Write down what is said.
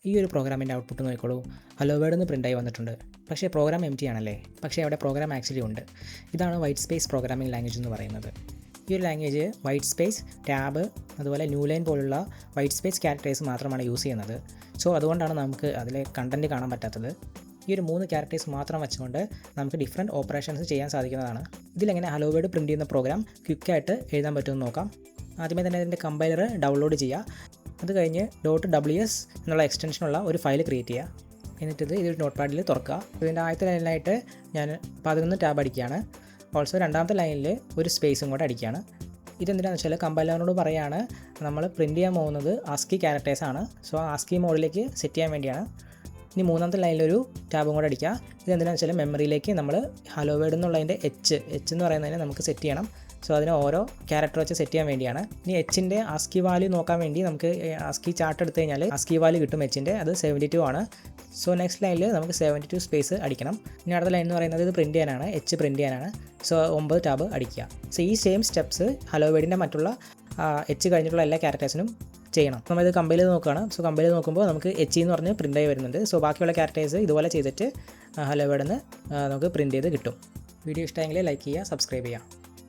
ഈ ഒരു പ്രോഗ്രാമിൻ്റെ ഔട്ട്പുട്ട് നോക്കിക്കോളൂ. ഹലോ വേർഡ് എന്ന് പ്രിൻ്റായി വന്നിട്ടുണ്ട്. പക്ഷേ പ്രോഗ്രാം എം ടി ആണല്ലേ. പക്ഷേ അവിടെ പ്രോഗ്രാം ആക്ച്വലി ഉണ്ട്. ഇതാണ് വൈറ്റ് സ്പേസ് പ്രോഗ്രാമിംഗ് ലാംഗ്വേജ് എന്ന് പറയുന്നത്. ഈ ഒരു ലാംഗ്വേജ് വൈറ്റ് സ്പേസ്, ടാബ്, അതുപോലെ ന്യൂ ലൈൻ പോലുള്ള വൈറ്റ് സ്പേസ് ക്യാരക്ടേഴ്സ് മാത്രമാണ് യൂസ് ചെയ്യുന്നത്. സോ അതുകൊണ്ടാണ് നമുക്ക് അതിലെ കണ്ടൻറ്റ് കാണാൻ പറ്റാത്തത്. ഈ ഒരു 3 ക്യാരക്ടേഴ്സ് മാത്രം വെച്ചുകൊണ്ട് നമുക്ക് ഡിഫറെൻറ്റ് ഓപ്പറേഷൻസ് ചെയ്യാൻ സാധിക്കുന്നതാണ്. ഇതിലെങ്ങനെ ഹലോ വേർഡ് പ്രിൻറ്റ് ചെയ്യുന്ന പ്രോഗ്രാം ക്വിക്കായിട്ട് എഴുതാൻ പറ്റുമെന്ന് നോക്കാം. ആദ്യമേ തന്നെ ഇതിൻ്റെ കമ്പൈലർ ഡൗൺലോഡ് ചെയ്യുക. അത് കഴിഞ്ഞ് .ws എന്നുള്ള എക്സ്റ്റൻഷനുള്ള ഒരു ഫയൽ ക്രിയേറ്റ് ചെയ്യുക. എന്നിട്ടിത് ഇതൊരു നോട്ട് പാഡിൽ തുറക്കുക. ഇതിൻ്റെ ആദ്യത്തെ ലൈനിലായിട്ട് ഞാൻ 11 ടാബ് അടിക്കുകയാണ്. ഓൾസോ രണ്ടാമത്തെ ലൈനിൽ ഒരു സ്പേസും കൂടെ അടിക്കുകയാണ്. ഇതെന്തിനാണെന്ന് വെച്ചാൽ കമ്പൈലറിനോട് പറയുകയാണ് നമ്മൾ പ്രിൻറ്റ് ചെയ്യാൻ പോകുന്നത് ആസ്കി ക്യാരക്ടേഴ്സാണ്. സോ ആസ്കി മോഡിലേക്ക് സെറ്റ് ചെയ്യാൻ വേണ്ടിയാണ്. ഇനി മൂന്നാമത്തെ ലൈനിലൊരു ടാബും കൂടെ അടിക്കുക. ഇതെന്തിനാണെന്ന് വെച്ചാൽ മെമ്മറിയിലേക്ക് നമ്മൾ ഹലോ വേർഡ് എന്നുള്ളതിൻ്റെ എച്ച് എന്ന് പറയുന്നതിന് നമുക്ക് സെറ്റ് ചെയ്യണം. സോ അതിന് ഓരോ ക്യാരക്ടർ വെച്ച് സെറ്റ് ചെയ്യാൻ വേണ്ടിയാണ്. ഇനി എച്ചിൻ്റെ ആസ്കി വാല്യൂ നോക്കാൻ വേണ്ടി നമുക്ക് ആസ്കി ചാർട്ട് എടുത്തു കഴിഞ്ഞാൽ ആസ്കി വാല്യൂ കിട്ടും എച്ചിൻ്റെ. അത് 72 ആണ്. സോ നെക്സ്റ്റ് ലൈനിൽ നമുക്ക് 72 സ്പേസ് അടിക്കണം. ഇനി അടുത്ത ലൈൻ എന്ന് പറയുന്നത് ഇത് പ്രിൻറ്റ് ചെയ്യാനാണ്, എച്ച് പ്രിൻറ്റ് ചെയ്യാനാണ്. സോ 9 ടാബ് അടിക്കുക. സോ ഈ സെയിം സ്റ്റെപ്സ് ഹലോ വേർഡിൻ്റെ മറ്റുള്ള എച്ച് കഴിഞ്ഞിട്ടുള്ള എല്ലാ ക്യാരക്ടേഴ്സിനും ചെയ്യണം. നമ്മളിത് കമ്പൈൽ ചെയ്ത് നോക്കുകയാണ്. സോ കമ്പൈൽ ചെയ്ത് നോക്കുമ്പോൾ നമുക്ക് എച്ച് എന്ന് പറഞ്ഞ് പ്രിൻ്റായി വരുന്നുണ്ട്. സോ ബാക്കിയുള്ള ക്യാരക്ടേഴ്സ് ഇതുപോലെ ചെയ്തിട്ട് ഹലോ വേർഡിൽ നിന്ന് നമുക്ക് പ്രിൻറ്റ് ചെയ്ത് കിട്ടും. വീഡിയോ ഇഷ്ടമെങ്കിൽ ലൈക്ക് ചെയ്യുക, സബ്സ്ക്രൈബ് ചെയ്യുക.